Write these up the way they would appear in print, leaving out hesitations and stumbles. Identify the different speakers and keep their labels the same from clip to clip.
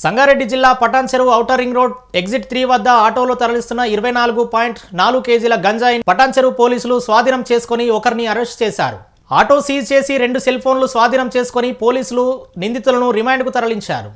Speaker 1: సంగారెడ్డి జిల్లా పటాన్ చెరువు outer ring road exit 3 వద్ద ఆటోలో తరలిస్తున్న 24.4 కేజీల గంజాయిని పటాన్ చెరువు పోలీసులు స్వాధీనం చేసుకుని ఒకరిని అరెస్ట్ చేశారు. ఆటో సీజ్ చేసి 2 సెల్ ఫోన్లు స్వాధీనం చేసుకుని పోలీసులు నిందితులను రిమాండ్కు తరలించారు.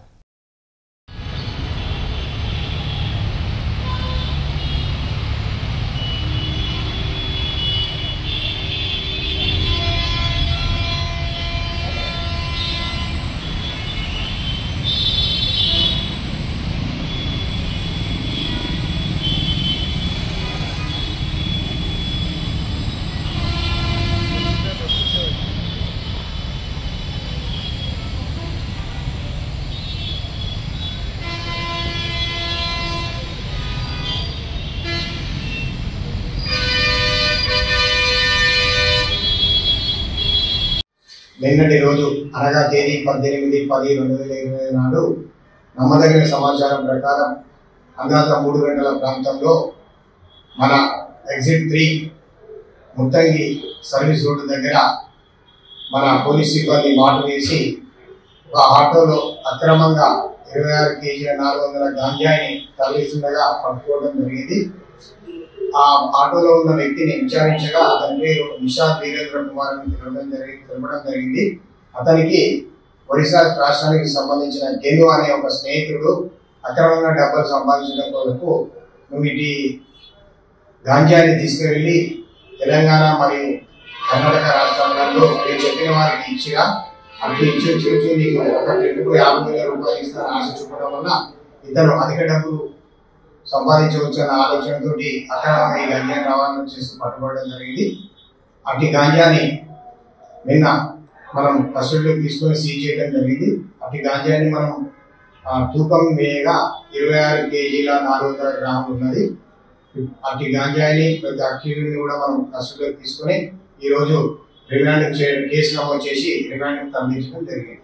Speaker 2: నిన్నటి రోజు అనగా తేదీ 18/10/2020 నాడు నమ్మదగిన సమాచారం ప్రకారం అందాజ 3 గంటల ప్రాంతంలో మన ఎగ్జిట్ 3 ముత్తంగి సర్వీస్ రోడ్డు దగ్గర మన పోలీస్ సిబ్బంది మాటు వేసి ఒక ఆటోలో అక్రమంగా 26 కేజీల 400 గాంజాయిని తరలిస్తుండగా పట్టుకోవడం జరిగింది. ఆ ఆటోలో ఉన్న వ్యక్తిని విచారించగా అతని పేరు నిషాద్ వీరేంద్ర కుమార్ అని తెలపడం జరిగింది. అతనికి ఒడిశా రాష్ట్రానికి సంబంధించిన గెను అనే ఒక స్నేహితుడు అక్రమంగా డబ్బులు సంపాదించడం కొరకు నువ్వు ఇటు గాంజాయిని తీసుకువెళ్ళి తెలంగాణ మరియు కర్ణాటక రాష్ట్రాలలో నేను చెప్పిన వారికి ఇచ్చిగా అటు ఇచ్చి నీకు ఒక ట్రిప్కు 50,000 రూపాయలు ఇస్తానని ఆశ చూపడం వల్ల ఇతను అధిక డబ్బులు సంపాదించవచ్చు అన్న ఆలోచనతో అక్రమంగా ఈ గాంజాని రవాణా చేస్తూ పట్టుబడడం జరిగింది. అటు గాంజాని నిన్న మనం కస్టడీలోకి తీసుకొని సీజ్ చేయడం జరిగింది. అటు గాంజాని మనం తూకం వేయగా 26 కేజీల 400 గ్రాములు ఉన్నది. అటు గాంజాని ప్రతి అక్యూజ్ని కూడా మనం కస్టడీలోకి తీసుకొని ఈరోజు రిమాండ్ కేసు నమోదు చేసి రిమాండ్కి తరలించడం జరిగింది.